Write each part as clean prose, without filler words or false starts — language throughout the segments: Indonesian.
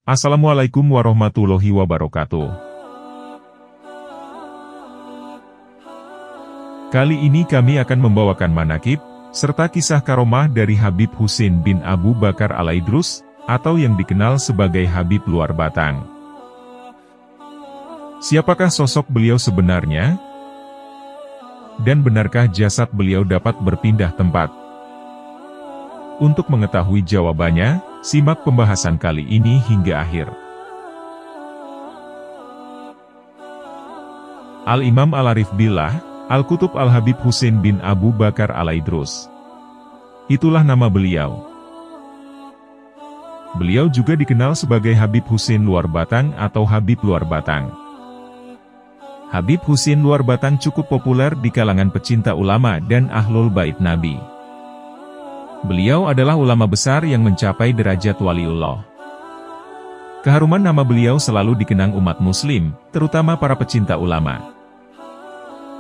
Assalamualaikum warahmatullahi wabarakatuh. Kali ini kami akan membawakan manaqib, serta kisah karomah dari Habib Husain bin Abu Bakar Al-Aidrus, atau yang dikenal sebagai Habib Luar Batang. Siapakah sosok beliau sebenarnya? Dan benarkah jasad beliau dapat berpindah tempat? Untuk mengetahui jawabannya, simak pembahasan kali ini hingga akhir. Al-Imam Al-Arif Billah, Al-Kutub Al-Habib Husain bin Abu Bakar Al-Aidrus. Itulah nama beliau. Beliau juga dikenal sebagai Habib Husain Luar Batang atau Habib Luar Batang. Habib Husain Luar Batang cukup populer di kalangan pecinta ulama dan Ahlul Bait Nabi. Beliau adalah ulama besar yang mencapai derajat waliullah. Keharuman nama beliau selalu dikenang umat muslim, terutama para pecinta ulama.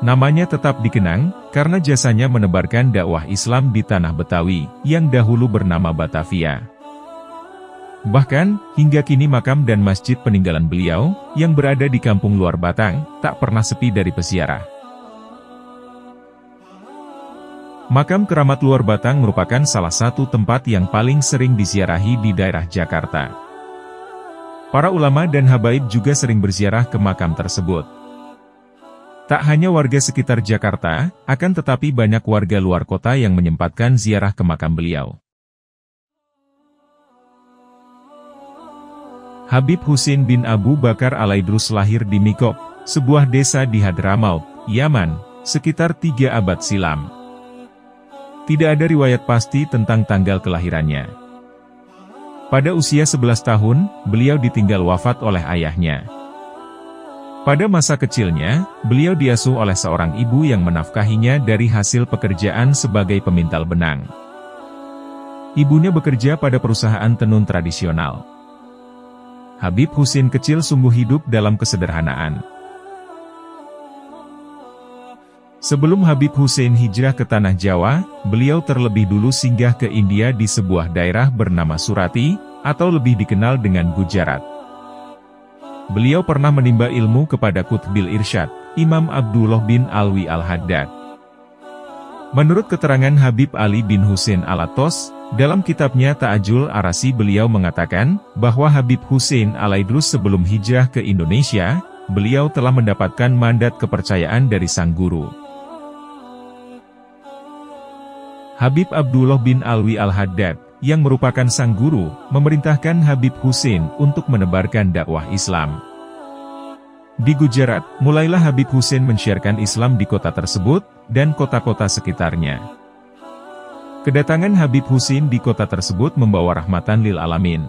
Namanya tetap dikenang, karena jasanya menebarkan dakwah Islam di tanah Betawi, yang dahulu bernama Batavia. Bahkan, hingga kini makam dan masjid peninggalan beliau, yang berada di kampung Luar Batang, tak pernah sepi dari peziarah. Makam Keramat Luar Batang merupakan salah satu tempat yang paling sering diziarahi di daerah Jakarta. Para ulama dan habaib juga sering berziarah ke makam tersebut. Tak hanya warga sekitar Jakarta, akan tetapi banyak warga luar kota yang menyempatkan ziarah ke makam beliau. Habib Husain bin Abu Bakar Al-Aidrus lahir di Mikop, sebuah desa di Hadramaut, Yaman, sekitar 3 abad silam. Tidak ada riwayat pasti tentang tanggal kelahirannya. Pada usia 11 tahun, beliau ditinggal wafat oleh ayahnya. Pada masa kecilnya, beliau diasuh oleh seorang ibu yang menafkahinya dari hasil pekerjaan sebagai pemintal benang. Ibunya bekerja pada perusahaan tenun tradisional. Habib Husain kecil sungguh hidup dalam kesederhanaan. Sebelum Habib Husain hijrah ke Tanah Jawa, beliau terlebih dulu singgah ke India di sebuah daerah bernama Surati, atau lebih dikenal dengan Gujarat. Beliau pernah menimba ilmu kepada Qutbil Irsyad, Imam Abdullah bin Alwi Al-Haddad. Menurut keterangan Habib Ali bin Husain Al-Attos, dalam kitabnya Ta'ajul Arasi beliau mengatakan, bahwa Habib Husain Al-Aidrus sebelum hijrah ke Indonesia, beliau telah mendapatkan mandat kepercayaan dari sang guru. Habib Abdullah bin Alwi Al-Haddad, yang merupakan sang guru, memerintahkan Habib Husain untuk menebarkan dakwah Islam. Di Gujarat, mulailah Habib Husain menyiarkan Islam di kota tersebut, dan kota-kota sekitarnya. Kedatangan Habib Husain di kota tersebut membawa rahmatan lil alamin.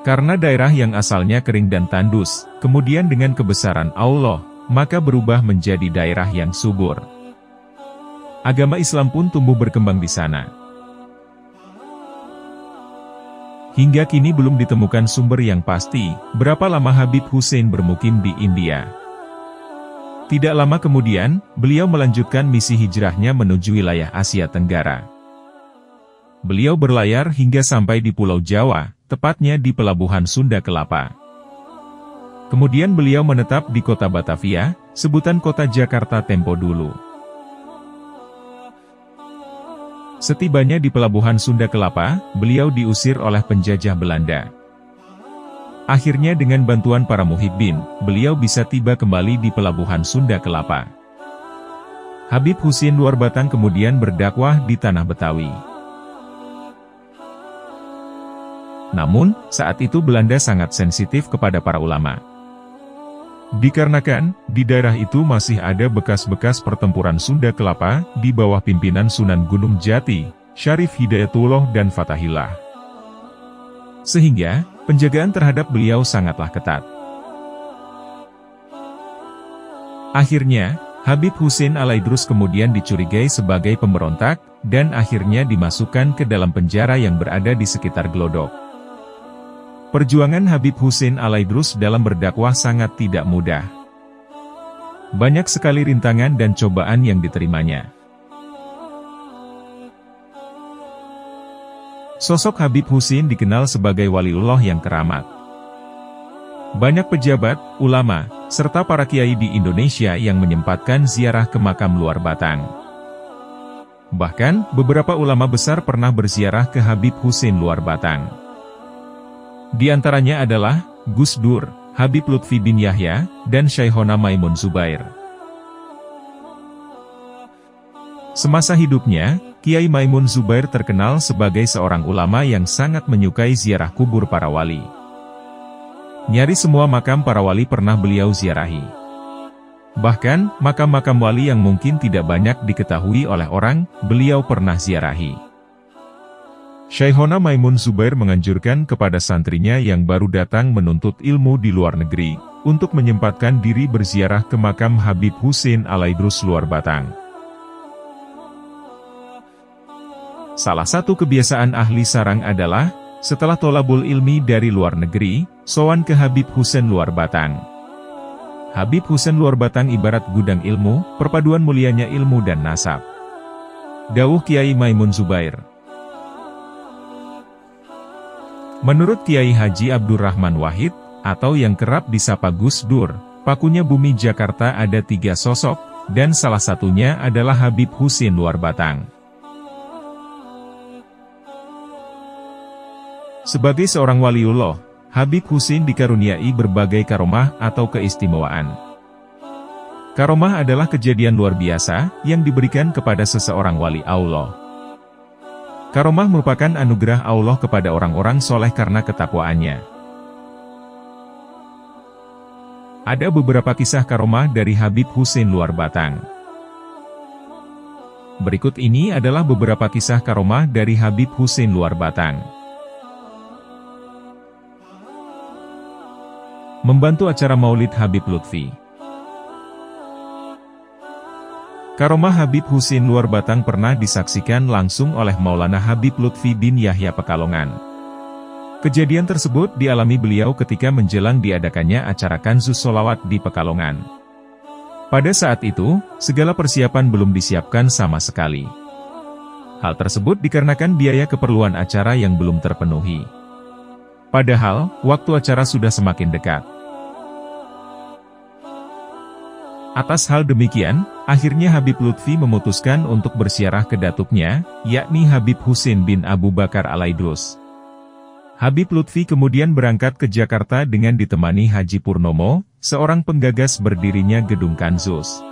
Karena daerah yang asalnya kering dan tandus, kemudian dengan kebesaran Allah, maka berubah menjadi daerah yang subur. Agama Islam pun tumbuh berkembang di sana. Hingga kini belum ditemukan sumber yang pasti, berapa lama Habib Husain bermukim di India. Tidak lama kemudian, beliau melanjutkan misi hijrahnya menuju wilayah Asia Tenggara. Beliau berlayar hingga sampai di Pulau Jawa, tepatnya di pelabuhan Sunda Kelapa. Kemudian beliau menetap di kota Batavia, sebutan kota Jakarta tempo dulu. Setibanya di pelabuhan Sunda Kelapa, beliau diusir oleh penjajah Belanda. Akhirnya dengan bantuan para muhibbin, beliau bisa tiba kembali di pelabuhan Sunda Kelapa. Habib Husain Luar Batang kemudian berdakwah di tanah Betawi. Namun, saat itu Belanda sangat sensitif kepada para ulama. Dikarenakan, di daerah itu masih ada bekas-bekas pertempuran Sunda Kelapa, di bawah pimpinan Sunan Gunung Jati, Syarif Hidayatullah dan Fatahillah. Sehingga, penjagaan terhadap beliau sangatlah ketat. Akhirnya, Habib Husain Al-Aidrus kemudian dicurigai sebagai pemberontak, dan akhirnya dimasukkan ke dalam penjara yang berada di sekitar Glodok. Perjuangan Habib Husain Al-Aidrus dalam berdakwah sangat tidak mudah. Banyak sekali rintangan dan cobaan yang diterimanya. Sosok Habib Husin dikenal sebagai waliullah yang keramat. Banyak pejabat, ulama, serta para kiai di Indonesia yang menyempatkan ziarah ke makam Luar Batang. Bahkan, beberapa ulama besar pernah berziarah ke Habib Husin Luar Batang. Di antaranya adalah Gus Dur, Habib Lutfi bin Yahya, dan Syekhona Maimun Zubair. Semasa hidupnya, Kiai Maimun Zubair terkenal sebagai seorang ulama yang sangat menyukai ziarah kubur para wali. Nyaris semua makam para wali pernah beliau ziarahi. Bahkan, makam-makam wali yang mungkin tidak banyak diketahui oleh orang, beliau pernah ziarahi. Syekhona Maimun Zubair menganjurkan kepada santrinya yang baru datang menuntut ilmu di luar negeri, untuk menyempatkan diri berziarah ke makam Habib Husin Alaidrus Luar Batang. Salah satu kebiasaan ahli sarang adalah, setelah tolabul ilmi dari luar negeri, sowan ke Habib Husin Luar Batang. Habib Husin Luar Batang ibarat gudang ilmu, perpaduan mulianya ilmu dan nasab. Dawuh Kiai Maimun Zubair. Menurut Kiai Haji Abdurrahman Wahid, atau yang kerap disapa Gus Dur, pakunya bumi Jakarta ada 3 sosok, dan salah satunya adalah Habib Husin Luar Batang. Sebagai seorang waliullah, Habib Husin dikaruniai berbagai karomah atau keistimewaan. Karomah adalah kejadian luar biasa, yang diberikan kepada seseorang wali Allah. Karomah merupakan anugerah Allah kepada orang-orang soleh karena ketakwaannya. Ada beberapa kisah karomah dari Habib Husin Luar Batang. Berikut ini adalah beberapa kisah karomah dari Habib Husin Luar Batang. Membantu acara Maulid Habib Lutfi. Karomah Habib Husin Luar Batang pernah disaksikan langsung oleh Maulana Habib Lutfi bin Yahya Pekalongan. Kejadian tersebut dialami beliau ketika menjelang diadakannya acara Kanzus Sholawat di Pekalongan. Pada saat itu, segala persiapan belum disiapkan sama sekali. Hal tersebut dikarenakan biaya keperluan acara yang belum terpenuhi. Padahal, waktu acara sudah semakin dekat. Atas hal demikian, akhirnya Habib Lutfi memutuskan untuk berziarah ke datuknya, yakni Habib Husin bin Abu Bakar Alaidrus. Habib Lutfi kemudian berangkat ke Jakarta dengan ditemani Haji Purnomo, seorang penggagas berdirinya Gedung Kanzus.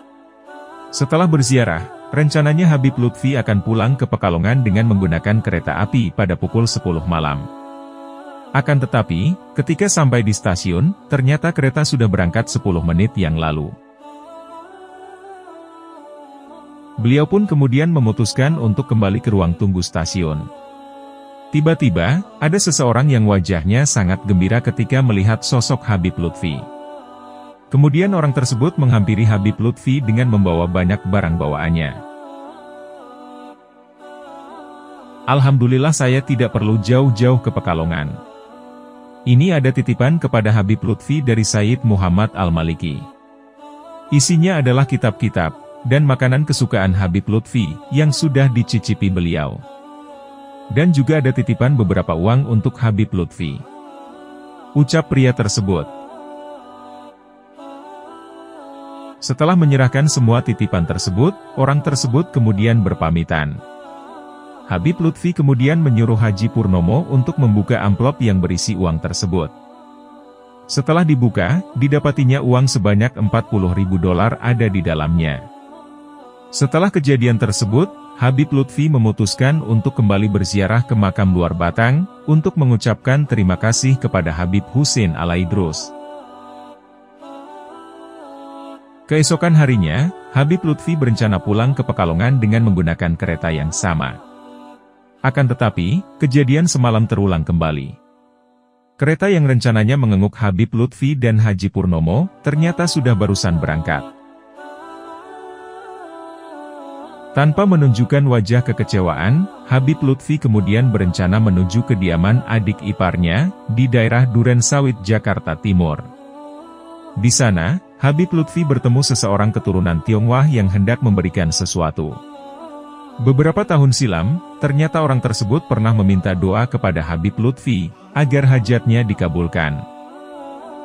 Setelah berziarah, rencananya Habib Lutfi akan pulang ke Pekalongan dengan menggunakan kereta api pada pukul 10 malam. Akan tetapi, ketika sampai di stasiun, ternyata kereta sudah berangkat 10 menit yang lalu. Beliau pun kemudian memutuskan untuk kembali ke ruang tunggu stasiun. Tiba-tiba, ada seseorang yang wajahnya sangat gembira ketika melihat sosok Habib Lutfi. Kemudian orang tersebut menghampiri Habib Lutfi dengan membawa banyak barang bawaannya. Alhamdulillah saya tidak perlu jauh-jauh ke Pekalongan. Ini ada titipan kepada Habib Lutfi dari Sayyid Muhammad Al-Maliki. Isinya adalah kitab-kitab, dan makanan kesukaan Habib Lutfi, yang sudah dicicipi beliau. Dan juga ada titipan beberapa uang untuk Habib Lutfi. Ucap pria tersebut. Setelah menyerahkan semua titipan tersebut, orang tersebut kemudian berpamitan. Habib Lutfi kemudian menyuruh Haji Purnomo untuk membuka amplop yang berisi uang tersebut. Setelah dibuka, didapatinya uang sebanyak $40.000 ada di dalamnya. Setelah kejadian tersebut, Habib Lutfi memutuskan untuk kembali berziarah ke makam Luar Batang, untuk mengucapkan terima kasih kepada Habib Husin Alaidrus. Keesokan harinya, Habib Lutfi berencana pulang ke Pekalongan dengan menggunakan kereta yang sama. Akan tetapi, kejadian semalam terulang kembali. Kereta yang rencananya mengenguk Habib Lutfi dan Haji Purnomo, ternyata sudah barusan berangkat. Tanpa menunjukkan wajah kekecewaan, Habib Lutfi kemudian berencana menuju kediaman adik iparnya, di daerah Duren Sawit, Jakarta Timur. Di sana, Habib Lutfi bertemu seseorang keturunan Tionghoa yang hendak memberikan sesuatu. Beberapa tahun silam, ternyata orang tersebut pernah meminta doa kepada Habib Lutfi, agar hajatnya dikabulkan.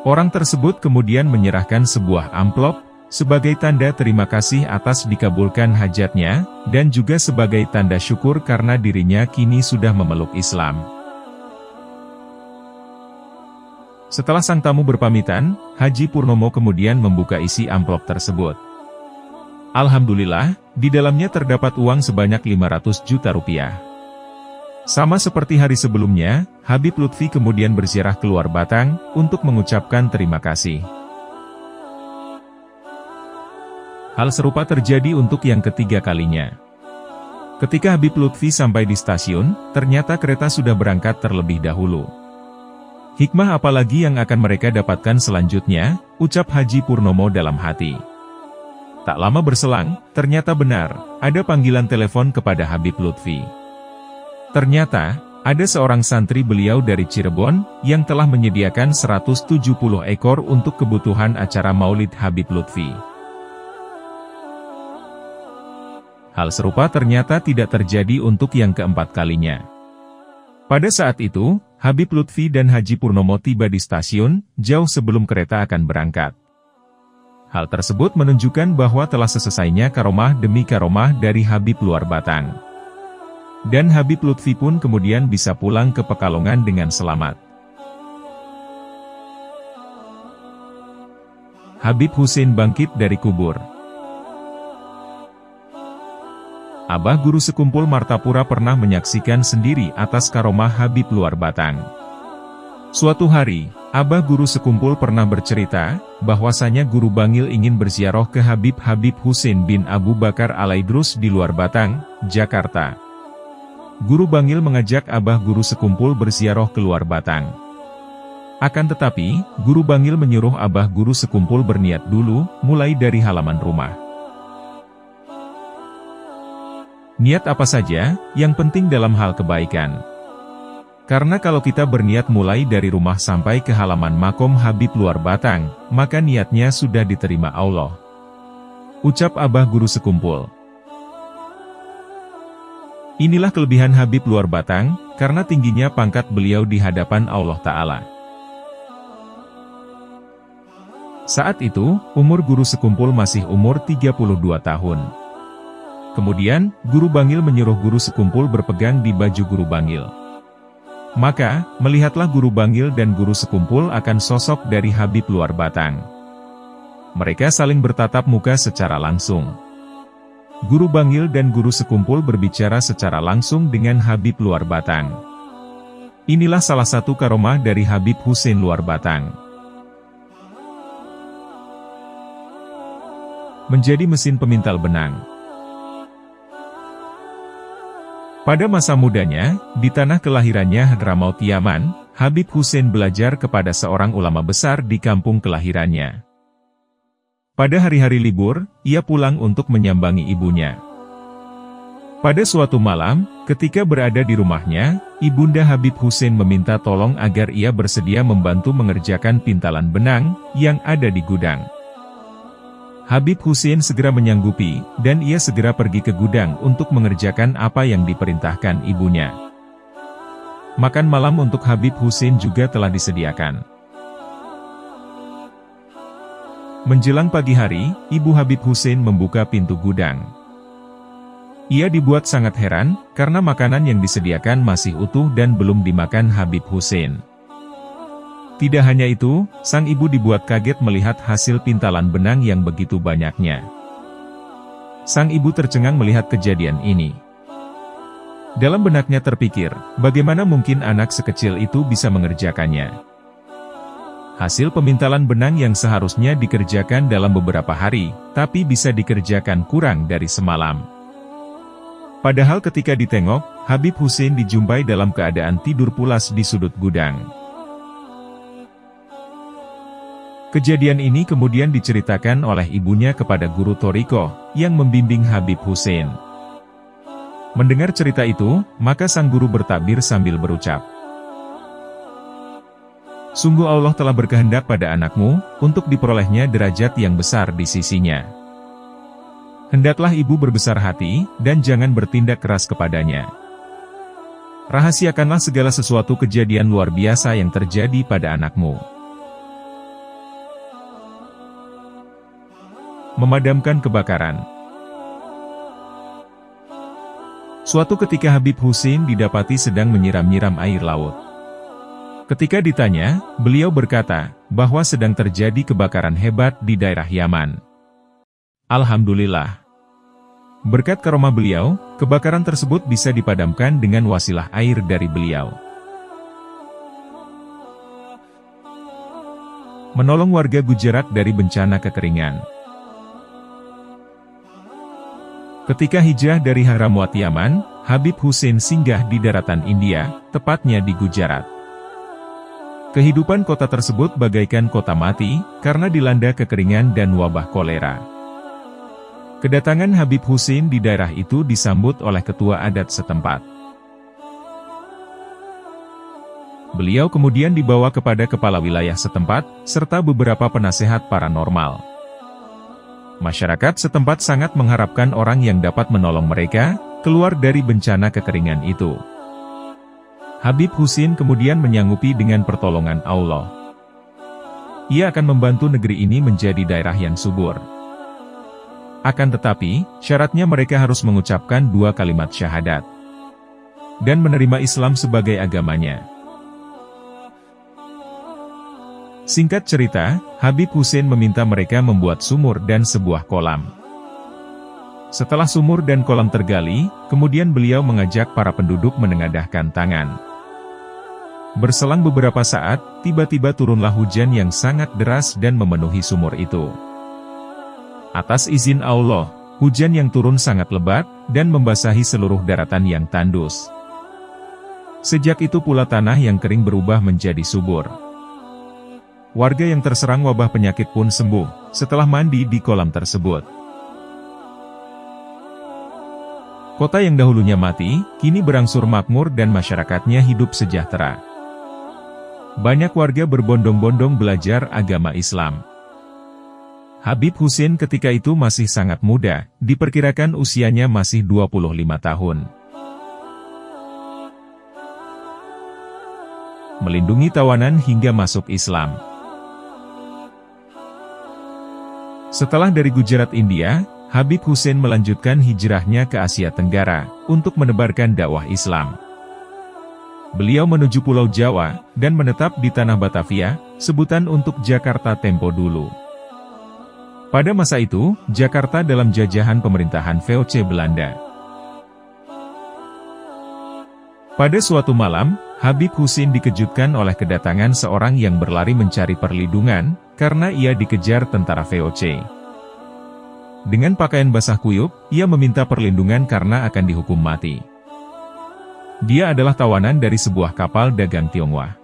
Orang tersebut kemudian menyerahkan sebuah amplop, sebagai tanda terima kasih atas dikabulkan hajatnya, dan juga sebagai tanda syukur karena dirinya kini sudah memeluk Islam. Setelah sang tamu berpamitan, Haji Purnomo kemudian membuka isi amplop tersebut. Alhamdulillah, di dalamnya terdapat uang sebanyak 500 juta rupiah. Sama seperti hari sebelumnya, Habib Lutfi kemudian berziarah keluar Batang, untuk mengucapkan terima kasih. Hal serupa terjadi untuk yang ketiga kalinya. Ketika Habib Lutfi sampai di stasiun, ternyata kereta sudah berangkat terlebih dahulu. Hikmah apalagi yang akan mereka dapatkan selanjutnya, ucap Haji Purnomo dalam hati. Tak lama berselang, ternyata benar, ada panggilan telepon kepada Habib Lutfi. Ternyata, ada seorang santri beliau dari Cirebon, yang telah menyediakan 170 ekor untuk kebutuhan acara Maulid Habib Lutfi. Hal serupa ternyata tidak terjadi untuk yang keempat kalinya. Pada saat itu, Habib Lutfi dan Haji Purnomo tiba di stasiun, jauh sebelum kereta akan berangkat. Hal tersebut menunjukkan bahwa telah selesainya karomah demi karomah dari Habib luar Batang. Dan Habib Lutfi pun kemudian bisa pulang ke Pekalongan dengan selamat. Habib Hussein bangkit dari kubur. Abah Guru Sekumpul Martapura pernah menyaksikan sendiri atas karomah Habib luar Batang. Suatu hari, Abah Guru Sekumpul pernah bercerita, bahwasanya Guru Bangil ingin berziarah ke Habib Hussein bin Abu Bakar Alaidrus di luar Batang, Jakarta. Guru Bangil mengajak Abah Guru Sekumpul berziarah ke luar Batang. Akan tetapi, Guru Bangil menyuruh Abah Guru Sekumpul berniat dulu, mulai dari halaman rumah. Niat apa saja, yang penting dalam hal kebaikan. Karena kalau kita berniat mulai dari rumah sampai ke halaman makom Habib luar Batang, maka niatnya sudah diterima Allah. Ucap Abah Guru Sekumpul. Inilah kelebihan Habib luar Batang, karena tingginya pangkat beliau di hadapan Allah Ta'ala. Saat itu, umur Guru Sekumpul masih umur 32 tahun. Kemudian, Guru Bangil menyuruh Guru Sekumpul berpegang di baju Guru Bangil. Maka, melihatlah Guru Bangil dan Guru Sekumpul akan sosok dari Habib luar Batang. Mereka saling bertatap muka secara langsung. Guru Bangil dan Guru Sekumpul berbicara secara langsung dengan Habib luar Batang. Inilah salah satu karomah dari Habib Hussein luar Batang. Menjadi mesin pemintal benang. Pada masa mudanya, di tanah kelahirannya Hadramaut Yaman, Habib Hussein belajar kepada seorang ulama besar di kampung kelahirannya. Pada hari-hari libur, ia pulang untuk menyambangi ibunya. Pada suatu malam, ketika berada di rumahnya, ibunda Habib Hussein meminta tolong agar ia bersedia membantu mengerjakan pintalan benang, yang ada di gudang. Habib Hussein segera menyanggupi, dan ia segera pergi ke gudang untuk mengerjakan apa yang diperintahkan ibunya. Makan malam untuk Habib Hussein juga telah disediakan. Menjelang pagi hari, ibu Habib Hussein membuka pintu gudang. Ia dibuat sangat heran, karena makanan yang disediakan masih utuh dan belum dimakan Habib Hussein. Tidak hanya itu, sang ibu dibuat kaget melihat hasil pintalan benang yang begitu banyaknya. Sang ibu tercengang melihat kejadian ini. Dalam benaknya terpikir, bagaimana mungkin anak sekecil itu bisa mengerjakannya. Hasil pemintalan benang yang seharusnya dikerjakan dalam beberapa hari, tapi bisa dikerjakan kurang dari semalam. Padahal ketika ditengok, Habib Hussein dijumpai dalam keadaan tidur pulas di sudut gudang. Kejadian ini kemudian diceritakan oleh ibunya kepada guru Thoriko, yang membimbing Habib Hussein. Mendengar cerita itu, maka sang guru bertakbir sambil berucap, "Sungguh Allah telah berkehendak pada anakmu, untuk diperolehnya derajat yang besar di sisinya." Hendaklah ibu berbesar hati, dan jangan bertindak keras kepadanya. Rahasiakanlah segala sesuatu kejadian luar biasa yang terjadi pada anakmu. Memadamkan kebakaran. Suatu ketika Habib Husin didapati sedang menyiram-nyiram air laut. Ketika ditanya, beliau berkata, bahwa sedang terjadi kebakaran hebat di daerah Yaman. Alhamdulillah. Berkat karomah beliau, kebakaran tersebut bisa dipadamkan dengan wasilah air dari beliau. Menolong warga Gujarat dari bencana kekeringan. Ketika hijrah dari Haramwat Yaman, Habib Husin singgah di daratan India, tepatnya di Gujarat. Kehidupan kota tersebut bagaikan kota mati, karena dilanda kekeringan dan wabah kolera. Kedatangan Habib Husin di daerah itu disambut oleh ketua adat setempat. Beliau kemudian dibawa kepada kepala wilayah setempat, serta beberapa penasehat paranormal. Masyarakat setempat sangat mengharapkan orang yang dapat menolong mereka, keluar dari bencana kekeringan itu. Habib Husin kemudian menyanggupi dengan pertolongan Allah. Ia akan membantu negeri ini menjadi daerah yang subur. Akan tetapi, syaratnya mereka harus mengucapkan 2 kalimat syahadat. Dan menerima Islam sebagai agamanya. Singkat cerita, Habib Husin meminta mereka membuat sumur dan sebuah kolam. Setelah sumur dan kolam tergali, kemudian beliau mengajak para penduduk menengadahkan tangan. Berselang beberapa saat, tiba-tiba turunlah hujan yang sangat deras dan memenuhi sumur itu. Atas izin Allah, hujan yang turun sangat lebat, dan membasahi seluruh daratan yang tandus. Sejak itu pula tanah yang kering berubah menjadi subur. Warga yang terserang wabah penyakit pun sembuh, setelah mandi di kolam tersebut. Kota yang dahulunya mati, kini berangsur makmur dan masyarakatnya hidup sejahtera. Banyak warga berbondong-bondong belajar agama Islam. Habib Husin ketika itu masih sangat muda, diperkirakan usianya masih 25 tahun. Melindungi tawanan hingga masuk Islam. Setelah dari Gujarat, India, Habib Husin melanjutkan hijrahnya ke Asia Tenggara, untuk menebarkan dakwah Islam. Beliau menuju Pulau Jawa, dan menetap di Tanah Batavia, sebutan untuk Jakarta tempo dulu. Pada masa itu, Jakarta dalam jajahan pemerintahan VOC Belanda. Pada suatu malam, Habib Husin dikejutkan oleh kedatangan seorang yang berlari mencari perlindungan, karena ia dikejar tentara VOC. Dengan pakaian basah kuyup, ia meminta perlindungan karena akan dihukum mati. Dia adalah tawanan dari sebuah kapal dagang Tionghoa.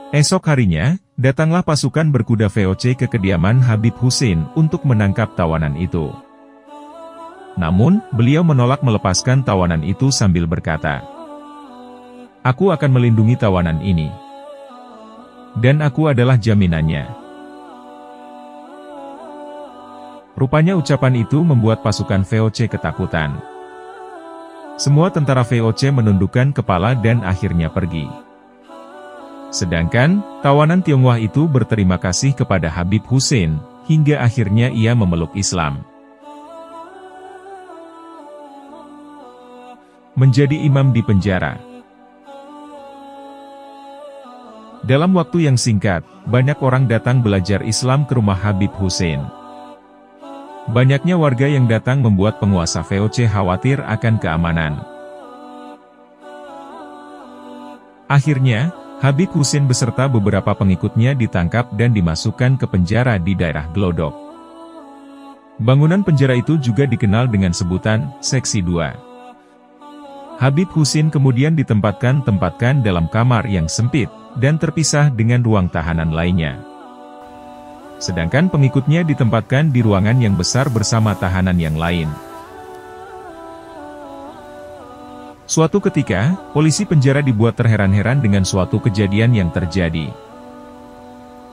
Esok harinya, datanglah pasukan berkuda VOC ke kediaman Habib Husin untuk menangkap tawanan itu. Namun, beliau menolak melepaskan tawanan itu sambil berkata, "Aku akan melindungi tawanan ini. Dan aku adalah jaminannya." Rupanya ucapan itu membuat pasukan VOC ketakutan. Semua tentara VOC menundukkan kepala dan akhirnya pergi. Sedangkan, tawanan Tionghoa itu berterima kasih kepada Habib Husin, hingga akhirnya ia memeluk Islam. Menjadi imam di penjara. Dalam waktu yang singkat, banyak orang datang belajar Islam ke rumah Habib Husin. Banyaknya warga yang datang membuat penguasa VOC khawatir akan keamanan. Akhirnya, Habib Husin beserta beberapa pengikutnya ditangkap dan dimasukkan ke penjara di daerah Glodok. Bangunan penjara itu juga dikenal dengan sebutan Seksi 2. Habib Husin kemudian ditempatkan dalam kamar yang sempit, dan terpisah dengan ruang tahanan lainnya. Sedangkan pengikutnya ditempatkan di ruangan yang besar bersama tahanan yang lain. Suatu ketika, polisi penjara dibuat terheran-heran dengan suatu kejadian yang terjadi.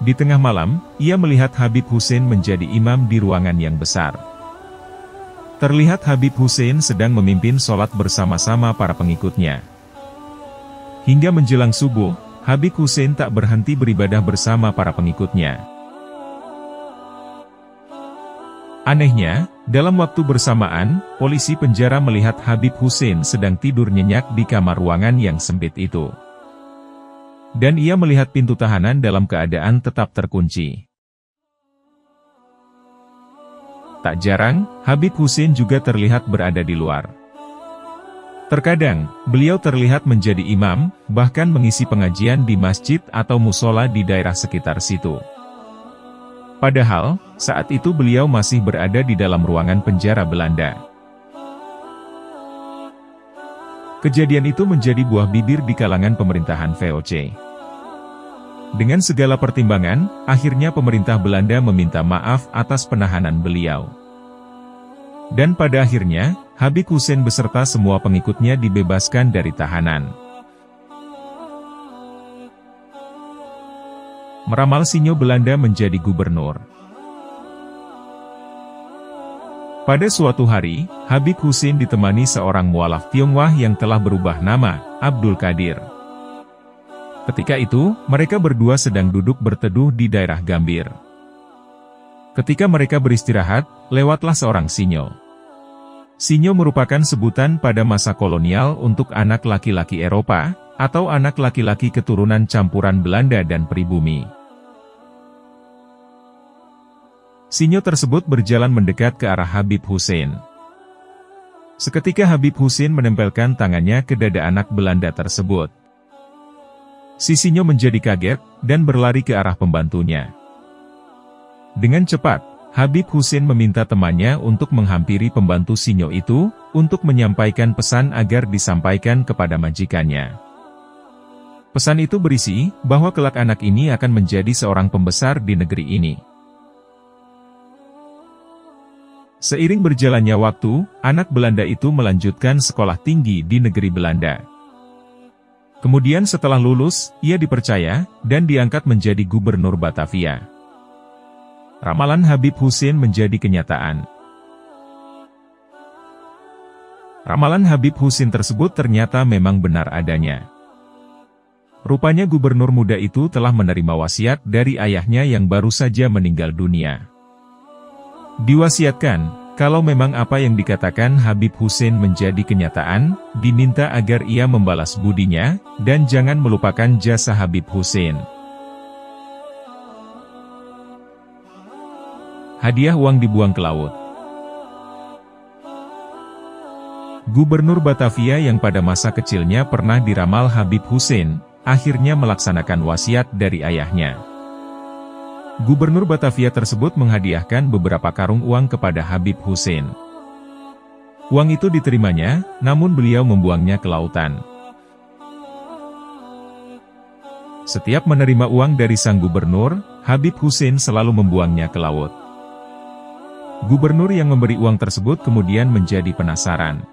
Di tengah malam, ia melihat Habib Hussein menjadi imam di ruangan yang besar. Terlihat Habib Hussein sedang memimpin sholat bersama-sama para pengikutnya. Hingga menjelang subuh, Habib Hussein tak berhenti beribadah bersama para pengikutnya. Anehnya, dalam waktu bersamaan, polisi penjara melihat Habib Hussein sedang tidur nyenyak di kamar ruangan yang sempit itu. Dan ia melihat pintu tahanan dalam keadaan tetap terkunci. Tak jarang, Habib Hussein juga terlihat berada di luar. Terkadang, beliau terlihat menjadi imam, bahkan mengisi pengajian di masjid atau musola di daerah sekitar situ. Padahal, saat itu beliau masih berada di dalam ruangan penjara Belanda. Kejadian itu menjadi buah bibir di kalangan pemerintahan VOC. Dengan segala pertimbangan, akhirnya pemerintah Belanda meminta maaf atas penahanan beliau. Dan pada akhirnya, Habib Hussein beserta semua pengikutnya dibebaskan dari tahanan. Meramal Sinyo Belanda menjadi gubernur. Pada suatu hari, Habib Hussein ditemani seorang mualaf Tionghoa yang telah berubah nama, Abdul Qadir. Ketika itu, mereka berdua sedang duduk berteduh di daerah Gambir. Ketika mereka beristirahat, lewatlah seorang Sinyo. Sinyo merupakan sebutan pada masa kolonial untuk anak laki-laki Eropa, atau anak laki-laki keturunan campuran Belanda dan pribumi. Sinyo tersebut berjalan mendekat ke arah Habib Hussein. Seketika Habib Hussein menempelkan tangannya ke dada anak Belanda tersebut. Si Sinyo menjadi kaget, dan berlari ke arah pembantunya. Dengan cepat, Habib Hussein meminta temannya untuk menghampiri pembantu Sinyo itu, untuk menyampaikan pesan agar disampaikan kepada majikannya. Pesan itu berisi, bahwa kelak anak ini akan menjadi seorang pembesar di negeri ini. Seiring berjalannya waktu, anak Belanda itu melanjutkan sekolah tinggi di negeri Belanda. Kemudian setelah lulus, ia dipercaya, dan diangkat menjadi gubernur Batavia. Ramalan Habib Hussein menjadi kenyataan. Ramalan Habib Hussein tersebut ternyata memang benar adanya. Rupanya gubernur muda itu telah menerima wasiat dari ayahnya yang baru saja meninggal dunia. Diwasiatkan, kalau memang apa yang dikatakan Habib Hussein menjadi kenyataan, diminta agar ia membalas budinya, dan jangan melupakan jasa Habib Hussein. Hadiah uang dibuang ke laut. Gubernur Batavia yang pada masa kecilnya pernah diramal Habib Hussein, akhirnya melaksanakan wasiat dari ayahnya. Gubernur Batavia tersebut menghadiahkan beberapa karung uang kepada Habib Hussein. Uang itu diterimanya, namun beliau membuangnya ke lautan. Setiap menerima uang dari sang gubernur, Habib Hussein selalu membuangnya ke laut. Gubernur yang memberi uang tersebut kemudian menjadi penasaran.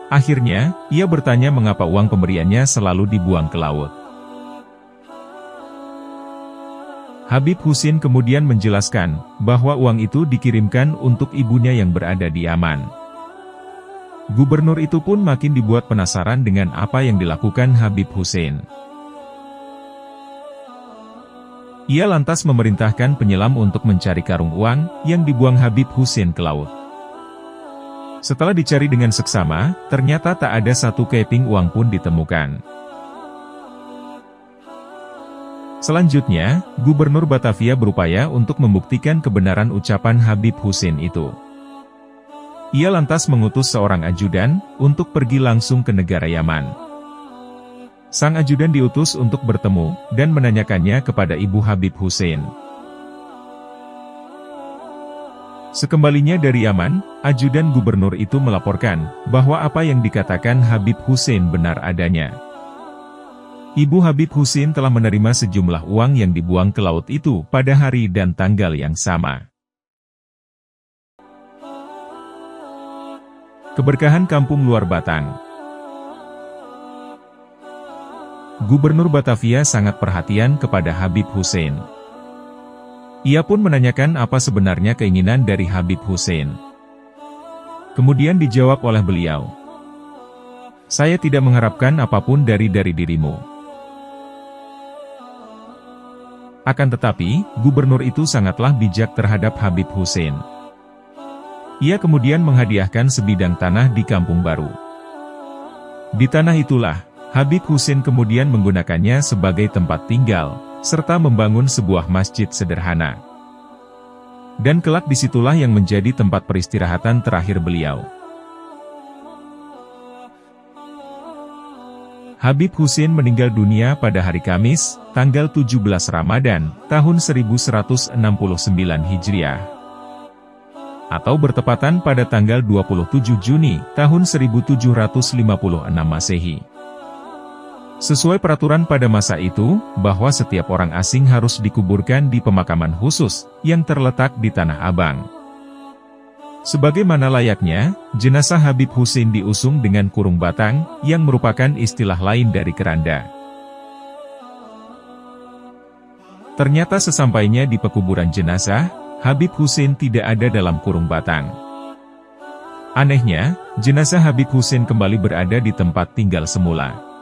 Akhirnya, ia bertanya mengapa uang pemberiannya selalu dibuang ke laut. Habib Hussein kemudian menjelaskan, bahwa uang itu dikirimkan untuk ibunya yang berada di Yaman. Gubernur itu pun makin dibuat penasaran dengan apa yang dilakukan Habib Hussein. Ia lantas memerintahkan penyelam untuk mencari karung uang, yang dibuang Habib Hussein ke laut. Setelah dicari dengan seksama, ternyata tak ada satu keping uang pun ditemukan. Selanjutnya, Gubernur Batavia berupaya untuk membuktikan kebenaran ucapan Habib Hussein itu. Ia lantas mengutus seorang ajudan, untuk pergi langsung ke negara Yaman. Sang ajudan diutus untuk bertemu, dan menanyakannya kepada ibu Habib Hussein. Sekembalinya dari Yaman, ajudan gubernur itu melaporkan, bahwa apa yang dikatakan Habib Hussein benar adanya. Ibu Habib Hussein telah menerima sejumlah uang yang dibuang ke laut itu pada hari dan tanggal yang sama. Keberkahan Kampung Luar Batang. Gubernur Batavia sangat perhatian kepada Habib Hussein. Ia pun menanyakan apa sebenarnya keinginan dari Habib Hussein. Kemudian dijawab oleh beliau, "Saya tidak mengharapkan apapun dari dirimu." Akan tetapi, gubernur itu sangatlah bijak terhadap Habib Hussein. Ia kemudian menghadiahkan sebidang tanah di Kampung Baru. Di tanah itulah, Habib Hussein kemudian menggunakannya sebagai tempat tinggal, serta membangun sebuah masjid sederhana. Dan kelak disitulah yang menjadi tempat peristirahatan terakhir beliau. Habib Hussein meninggal dunia pada hari Kamis, tanggal 17 Ramadan, tahun 1169 Hijriah. Atau bertepatan pada tanggal 27 Juni, tahun 1756 Masehi. Sesuai peraturan pada masa itu, bahwa setiap orang asing harus dikuburkan di pemakaman khusus, yang terletak di Tanah Abang. Sebagaimana layaknya, jenazah Habib Hussein diusung dengan kurung batang, yang merupakan istilah lain dari keranda. Ternyata sesampainya di pekuburan jenazah, Habib Hussein tidak ada dalam kurung batang. Anehnya, jenazah Habib Hussein kembali berada di tempat tinggal semula.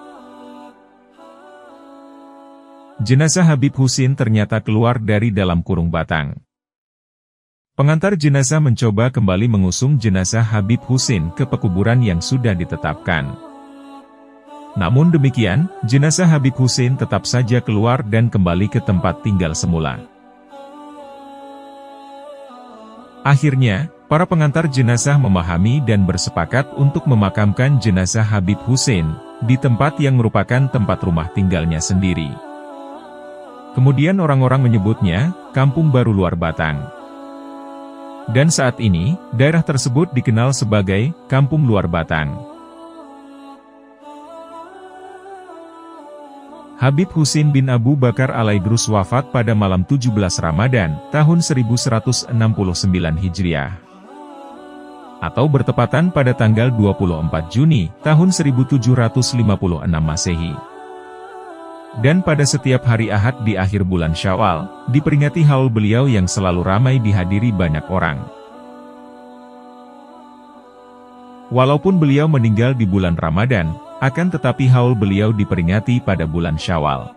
Jenazah Habib Hussein ternyata keluar dari dalam kurung batang. Pengantar jenazah mencoba kembali mengusung jenazah Habib Hussein ke pekuburan yang sudah ditetapkan. Namun demikian, jenazah Habib Hussein tetap saja keluar dan kembali ke tempat tinggal semula. Akhirnya, para pengantar jenazah memahami dan bersepakat untuk memakamkan jenazah Habib Hussein di tempat yang merupakan tempat rumah tinggalnya sendiri. Kemudian orang-orang menyebutnya Kampung Baru Luar Batang. Dan saat ini, daerah tersebut dikenal sebagai Kampung Luar Batang. Habib Hussein bin Abu Bakar Al-Aidrus wafat pada malam 17 Ramadan, tahun 1169 Hijriah. Atau bertepatan pada tanggal 24 Juni, tahun 1756 Masehi. Dan pada setiap hari Ahad di akhir bulan Syawal, diperingati haul beliau yang selalu ramai dihadiri banyak orang. Walaupun beliau meninggal di bulan Ramadan, akan tetapi haul beliau diperingati pada bulan Syawal.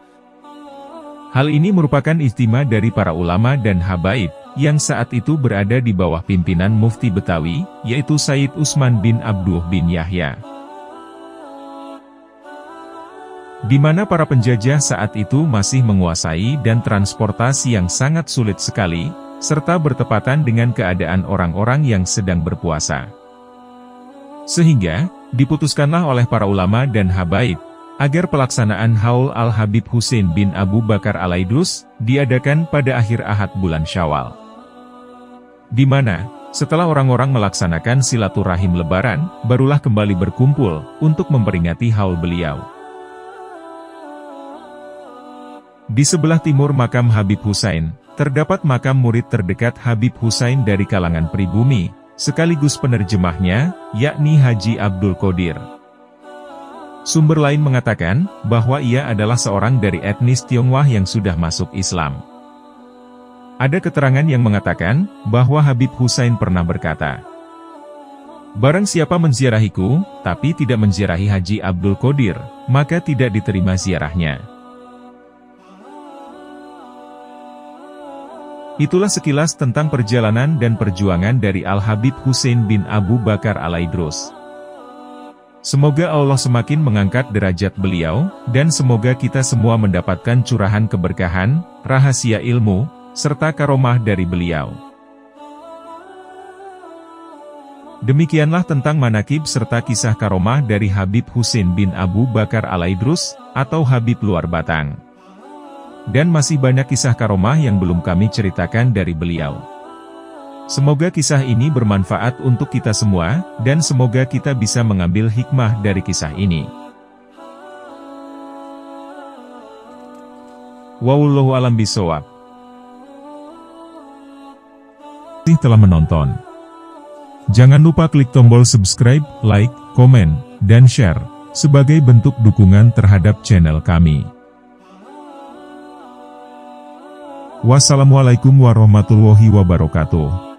Hal ini merupakan istimewa dari para ulama dan habaib, yang saat itu berada di bawah pimpinan Mufti Betawi, yaitu Said Usman bin Abduh bin Yahya. Di mana para penjajah saat itu masih menguasai dan transportasi yang sangat sulit sekali, serta bertepatan dengan keadaan orang-orang yang sedang berpuasa. Sehingga, diputuskanlah oleh para ulama dan habaib, agar pelaksanaan haul Al-Habib Hussein bin Abu Bakar Al-Aidrus, diadakan pada akhir Ahad bulan Syawal. Di mana, setelah orang-orang melaksanakan silaturahim lebaran, barulah kembali berkumpul, untuk memperingati haul beliau. Di sebelah timur makam Habib Hussein, terdapat makam murid terdekat Habib Hussein dari kalangan pribumi, sekaligus penerjemahnya, yakni Haji Abdul Qadir. Sumber lain mengatakan, bahwa ia adalah seorang dari etnis Tionghoa yang sudah masuk Islam. Ada keterangan yang mengatakan, bahwa Habib Hussein pernah berkata, "Barang siapa menziarahiku, tapi tidak menziarahi Haji Abdul Qadir, maka tidak diterima ziarahnya." Itulah sekilas tentang perjalanan dan perjuangan dari Al-Habib Hussein bin Abu Bakar Al-Aidrus. Semoga Allah semakin mengangkat derajat beliau, dan semoga kita semua mendapatkan curahan keberkahan, rahasia ilmu, serta karomah dari beliau. Demikianlah tentang manakib serta kisah karomah dari Habib Hussein bin Abu Bakar Al-Aidrus, atau Habib Luar Batang. Dan masih banyak kisah karomah yang belum kami ceritakan dari beliau. Semoga kisah ini bermanfaat untuk kita semua, dan semoga kita bisa mengambil hikmah dari kisah ini. Wallahu a'lam bishawab. Terima kasih telah menonton. Jangan lupa klik tombol subscribe, like, komen, dan share, sebagai bentuk dukungan terhadap channel kami. Wassalamualaikum warahmatullahi wabarakatuh.